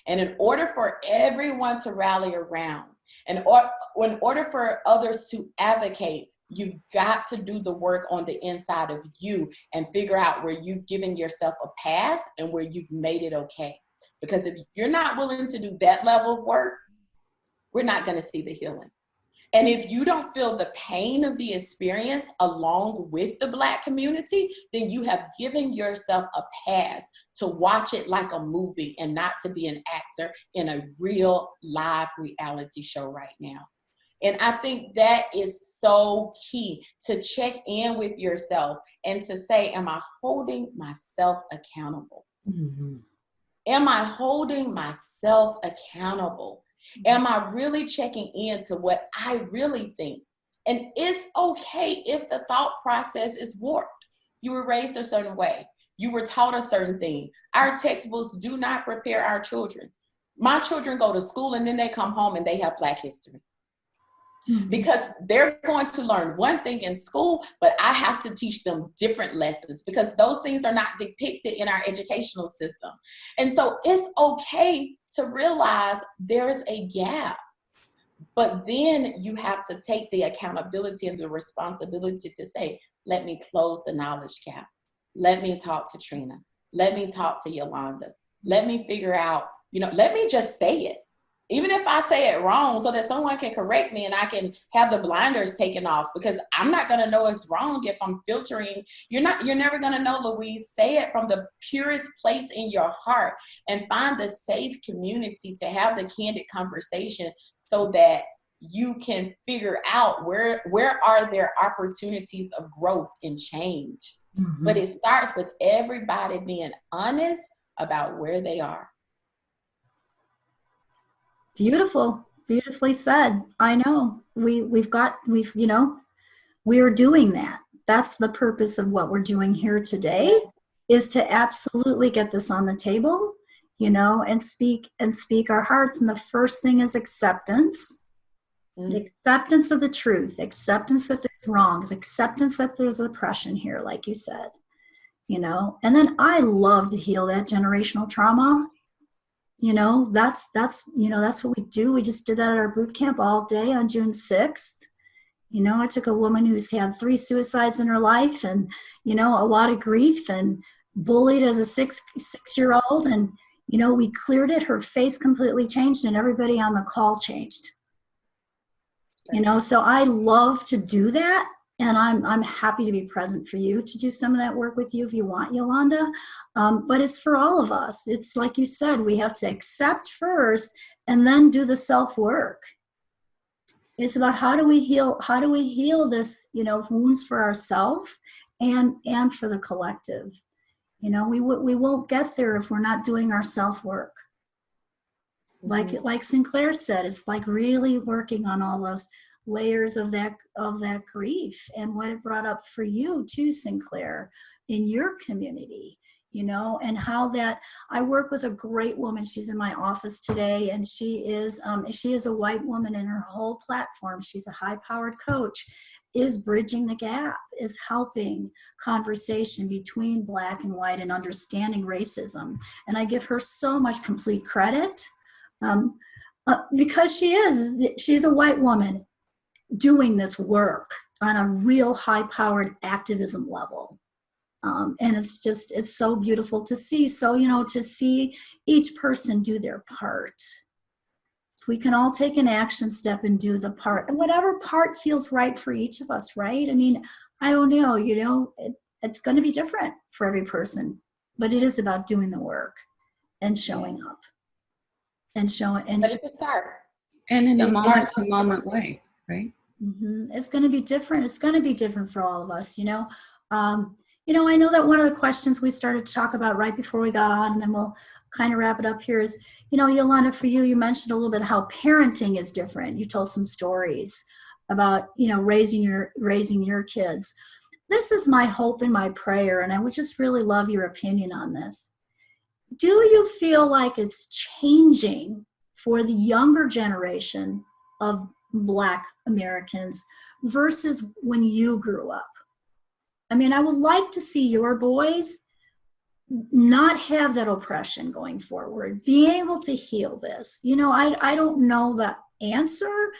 And in order for everyone to rally around, and in order for others to advocate, you've got to do the work on the inside of you and figure out where you've given yourself a pass and where you've made it okay. Because if you're not willing to do that level of work, we're not going to see the healing. And if you don't feel the pain of the experience along with the Black community, then you have given yourself a pass to watch it like a movie and not to be an actor in a real live reality show right now. And I think that is so key, to check in with yourself and to say, am I holding myself accountable? Mm-hmm. Am I holding myself accountable? Am I really checking into what I really think? And it's okay if the thought process is warped. You were raised a certain way. You were taught a certain thing. Our textbooks do not prepare our children. My children go to school and then they come home and they have Black history. Because they're going to learn one thing in school, but I have to teach them different lessons because those things are not depicted in our educational system. And so it's okay to realize there is a gap, but then you have to take the accountability and the responsibility to say, let me close the knowledge gap. Let me talk to Trina. Let me talk to Yolanda. Let me figure out, let me just say it. Even if I say it wrong, so that someone can correct me and I can have the blinders taken off, because I'm not going to know it's wrong if I'm filtering. You're never going to know, Louise. Say it from the purest place in your heart and find the safe community to have the candid conversation so that you can figure out where are there opportunities of growth and change. Mm-hmm. But it starts with everybody being honest about where they are. Beautiful, beautifully said. I know we are doing that. That's the purpose of what we're doing here today, is to absolutely get this on the table, and speak our hearts. And the first thing is acceptance. The acceptance of the truth, acceptance that there's wrongs, acceptance that there's oppression here, like you said, and then I love to heal that generational trauma. That's what we do. We just did that at our boot camp all day on June 6th. I took a woman who's had 3 suicides in her life and, a lot of grief and bullied as a six-year-old. And, we cleared it. Her face completely changed and everybody on the call changed. So I love to do that. And I'm happy to be present for you to do some of that work with you if you want, Yolanda. But it's for all of us. It's like you said, we have to accept first and then do the self-work. It's about how do we heal this, wounds for ourselves and for the collective. We won't get there if we're not doing our self-work. Mm-hmm. Like Sinclair said, it's like really working on all those layers of that grief and what it brought up for you too, Sinclair, in your community, and how that I work with a great woman. She's in my office today, and she is a white woman, and her whole platform, she's a high-powered coach, is bridging the gap, is helping conversation between Black and white and understanding racism. And I give her so much complete credit because she's a white woman doing this work on a real high-powered activism level. And it's so beautiful to see. So, to see each person do their part. We can all take an action step and do the part, and whatever part feels right for each of us, right? I mean, I don't know, it's going to be different for every person, but it is about doing the work and showing up and showing. And but it's a start. And in a moment-to-moment way, right? Mm-hmm. It's going to be different. It's going to be different for all of us, I know that one of the questions we started to talk about right before we got on, and then we'll kind of wrap it up here, is, Yolanda, for you mentioned a little bit how parenting is different. You told some stories about, raising your kids. This is my hope and my prayer, and I would just really love your opinion on this. Do you feel like it's changing for the younger generation of Black Americans versus when you grew up? I mean, I would like to see your boys not have that oppression going forward, be able to heal this. You know, I don't know the answer,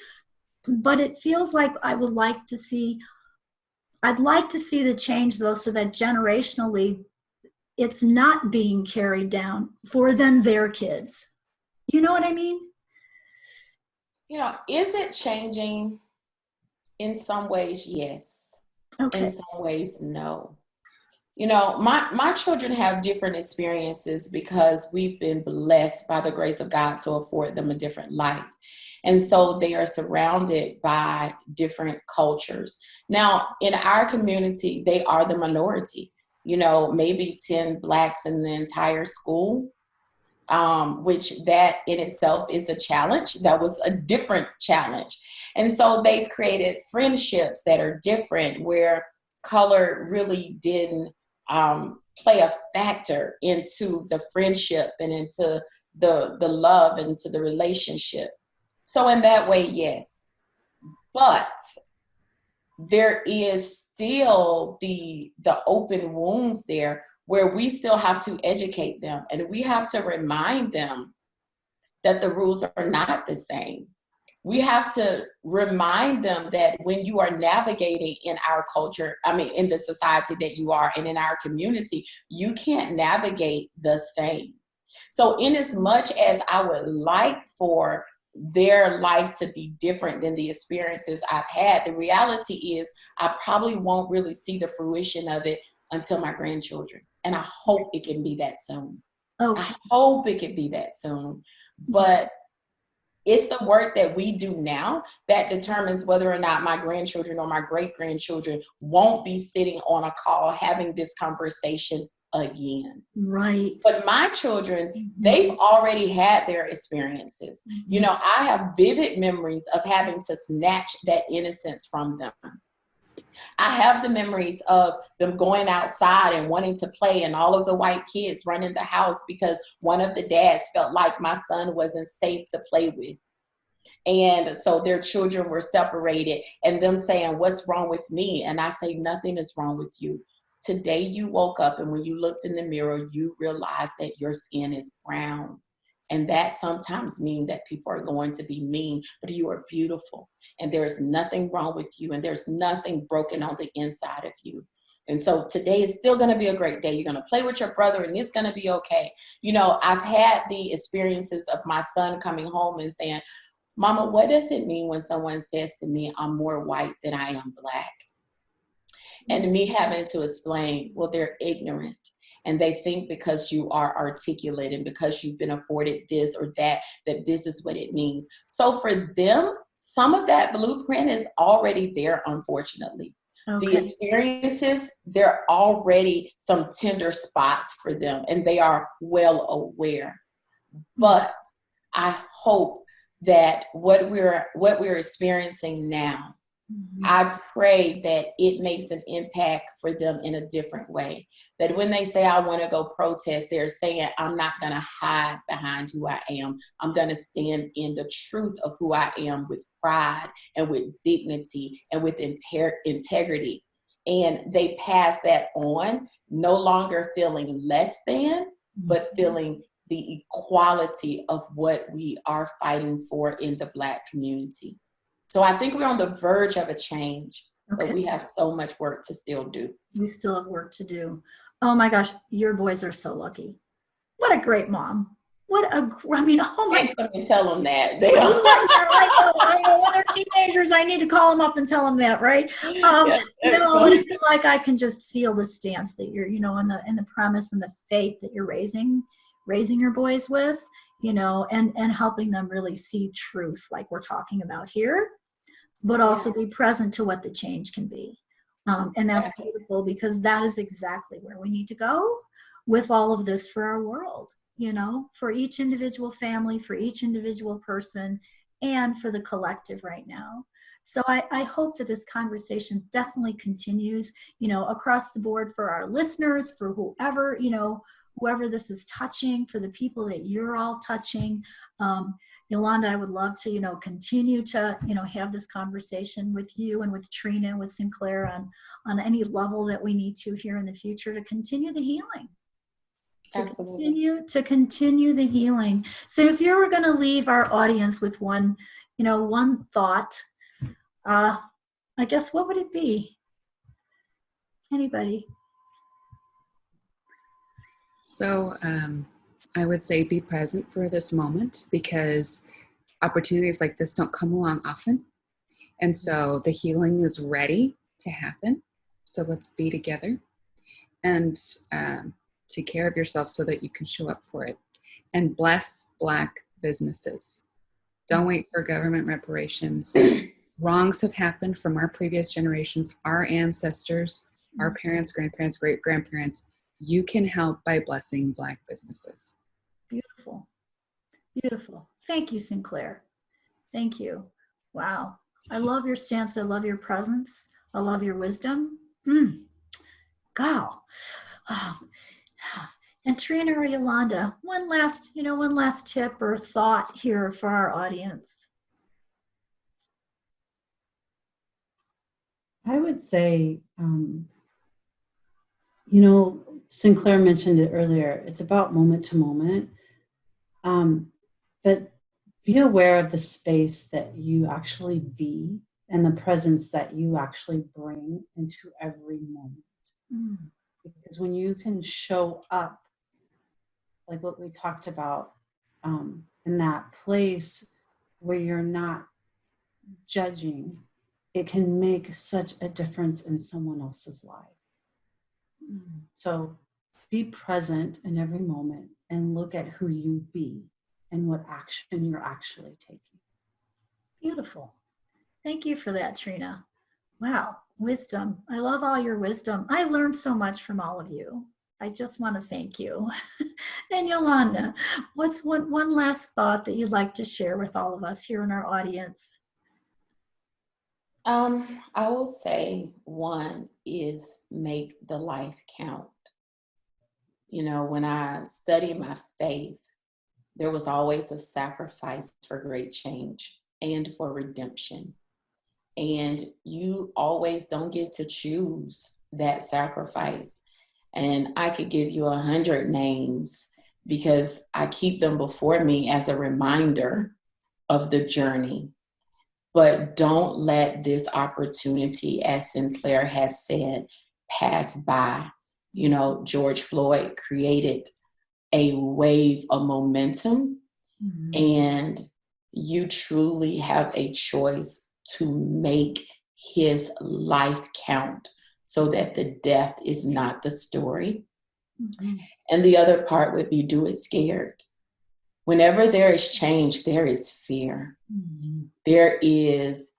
but it feels like I'd like to see the change though, so that generationally it's not being carried down for then their kids. You know what I mean? You know, is it changing? In some ways, yes. Okay. In some ways, no. You know, my children have different experiences because we've been blessed by the grace of God to afford them a different life. And so they are surrounded by different cultures. Now, in our community, they are the minority, you know, maybe 10 Blacks in the entire school, which that in itself is a challenge. That was a different challenge. And so they've created friendships that are different, where color really didn't play a factor into the friendship and into the love and into the relationship. So in that way, yes. But there is still the open wounds there, where we still have to educate them, and we have to remind them that the rules are not the same. We have to remind them that when you are navigating in our culture, I mean, in the society that you are and in our community, you can't navigate the same. So in as much as I would like for their life to be different than the experiences I've had, the reality is I probably won't really see the fruition of it until my grandchildren. And I hope it can be that soon. Okay. I hope it can be that soon. But it's the work that we do now that determines whether or not my grandchildren or my great-grandchildren won't be sitting on a call having this conversation again. Right. But my children, they've already had their experiences. You know, I have vivid memories of having to snatch that innocence from them. I have the memories of them going outside and wanting to play, and all of the white kids running the house because one of the dads felt like my son wasn't safe to play with. And so their children were separated, and them saying, "What's wrong with me?" And I say, "Nothing is wrong with you. Today you woke up, and when you looked in the mirror, you realized that your skin is brown. And that sometimes means that people are going to be mean, but you are beautiful. And there's nothing wrong with you, and there's nothing broken on the inside of you. And so today is still going to be a great day. You're going to play with your brother, and it's going to be okay." You know, I've had the experiences of my son coming home and saying, "Mama, what does it mean when someone says to me, I'm more white than I am Black?" And me having to explain, well, they're ignorant. And they think because you are articulate and because you've been afforded this or that, that this is what it means. So for them, some of that blueprint is already there, unfortunately. Okay. The experiences, there are already some tender spots for them, and they are well aware. But I hope that what we're experiencing now, I pray that it makes an impact for them in a different way. That when they say, "I want to go protest," they're saying, "I'm not going to hide behind who I am. I'm going to stand in the truth of who I am with pride and with dignity and with integrity." And they pass that on, no longer feeling less than, but feeling the equality of what we are fighting for in the Black community. So I think we're on the verge of a change, but we have so much work to still do. We still have work to do. Oh my gosh, your boys are so lucky. What a great mom. I mean, oh my gosh. Tell them that. I know when they're teenagers, I need to call them up and tell them that, right? No, it's like I can just feel the stance that you're, you know, in the premise and the faith that you're raising your boys with, you know, and helping them really see truth like we're talking about here, but also be present to what the change can be. And that's beautiful, because that is exactly where we need to go with all of this for our world, you know, for each individual family, for each individual person, and for the collective right now. So I hope that this conversation definitely continues, you know, across the board for our listeners, for whoever, you know, whoever this is touching, for the people that you're all touching. Yolanda, I would love to, you know, continue to, you know, have this conversation with you and with Trina and with Sinclair on any level that we need to here in the future to continue the healing. Absolutely. Continue the healing. So if you were going to leave our audience with one, one thought, I guess what would it be? Anybody? So I would say be present for this moment, because opportunities like this don't come along often. And so the healing is ready to happen. So let's be together and take care of yourself so that you can show up for it. And bless Black businesses. Don't wait for government reparations. Wrongs have happened from our previous generations, our ancestors, our parents, grandparents, great-grandparents. You can help by blessing Black businesses. Beautiful. Beautiful. Thank you, Sinclair. Thank you. Wow. I love your stance. I love your presence. I love your wisdom. God. And Trina or Yolanda, one last tip or thought here for our audience. I would say, Sinclair mentioned it earlier, it's about moment to moment. But be aware of the space that you actually be and the presence that you actually bring into every moment. Because when you can show up, like what we talked about, in that place where you're not judging, it can make such a difference in someone else's life. So be present in every moment and look at who you be and what action you're actually taking. Beautiful. Thank you for that, Trina. Wow, wisdom. I love all your wisdom. I learned so much from all of you. I just want to thank you. And Yolanda, what's one last thought that you'd like to share with all of us here in our audience? I will say one is make the life count. When I study my faith, there was always a sacrifice for great change and for redemption. And you always don't get to choose that sacrifice. And I could give you 100 names because I keep them before me as a reminder of the journey. But don't let this opportunity, as Sinclair has said, pass by. George Floyd created a wave of momentum, and you truly have a choice to make his life count so that the death is not the story. And the other part would be do it scared. Whenever there is change, there is fear. There is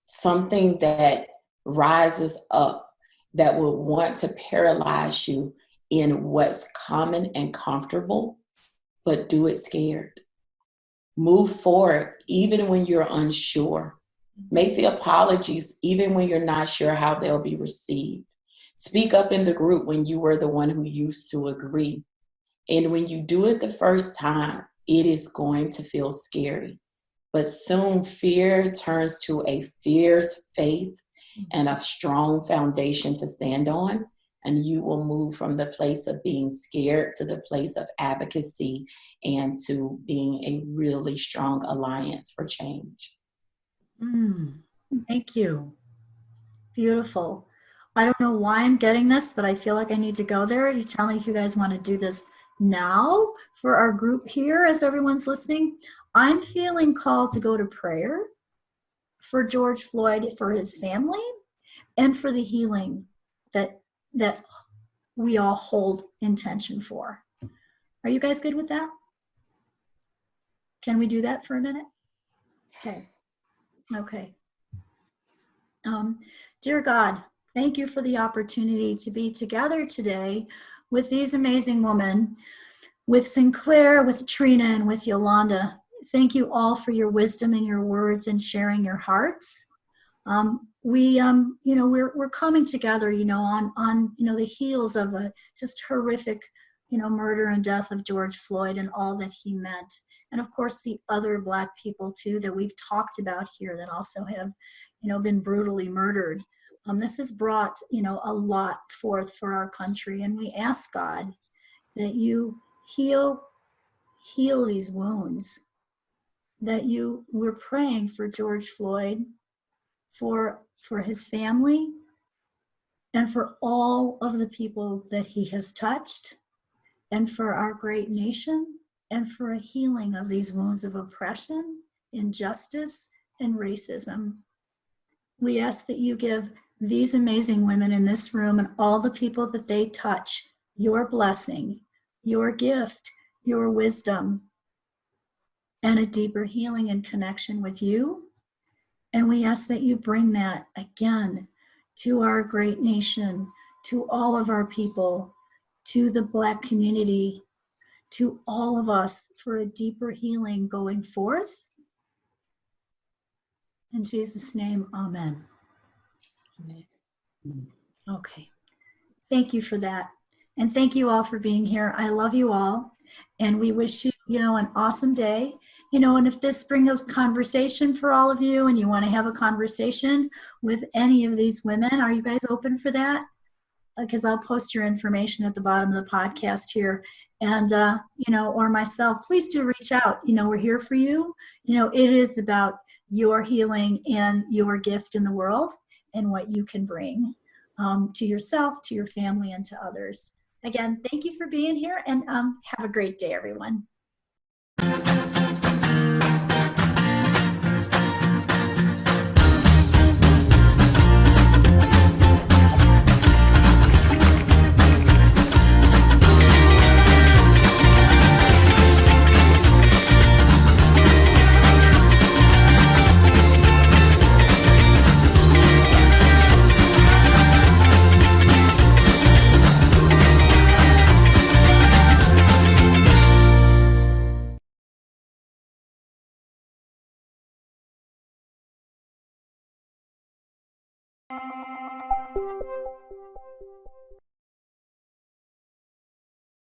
something that rises up that will want to paralyze you in what's common and comfortable, but do it scared. Move forward even when you're unsure. Make the apologies even when you're not sure how they'll be received. Speak up in the group when you were the one who used to agree. And when you do it the first time, it is going to feel scary. But soon fear turns to a fierce faith and a strong foundation to stand on. And you will move from the place of being scared to the place of advocacy and to being a really strong alliance for change. Thank you. Beautiful. I don't know why I'm getting this, but I feel like I need to go there. You tell me if you guys want to do this now for our group here as everyone's listening. I'm feeling called to go to prayer for George Floyd, for his family, and for the healing that we all hold intention for. Are you guys good with that? Can we do that for a minute? Okay. Dear God, thank you for the opportunity to be together today with these amazing women, with Sinclair, with Trina, and with Yolanda. Thank you all for your wisdom and your words and sharing your hearts. We're coming together, on the heels of a just horrific, murder and death of George Floyd and all that he meant. And of course, the other Black people too that we've talked about here that also have, been brutally murdered. This has brought, a lot forth for our country. And we ask God, that you heal these wounds, that you were praying for George Floyd, for his family, and for all of the people that he has touched, and for our great nation, and for a healing of these wounds of oppression, injustice, and racism. We ask that you give these amazing women in this room and all the people that they touch your blessing, your gift, your wisdom, and a deeper healing and connection with you. And we ask that you bring that again to our great nation, to all of our people, to the Black community, to all of us, for a deeper healing going forth. In Jesus' name, amen. Amen. Okay. Thank you for that. And thank you all for being here. I love you all. And we wish you, an awesome day. And if this brings a conversation for all of you and you want to have a conversation with any of these women, are you guys open for that? Because I'll post your information at the bottom of the podcast here. And, or myself, please do reach out. We're here for you. It is about your healing and your gift in the world and what you can bring to yourself, to your family, and to others. Again, thank you for being here, and have a great day, everyone.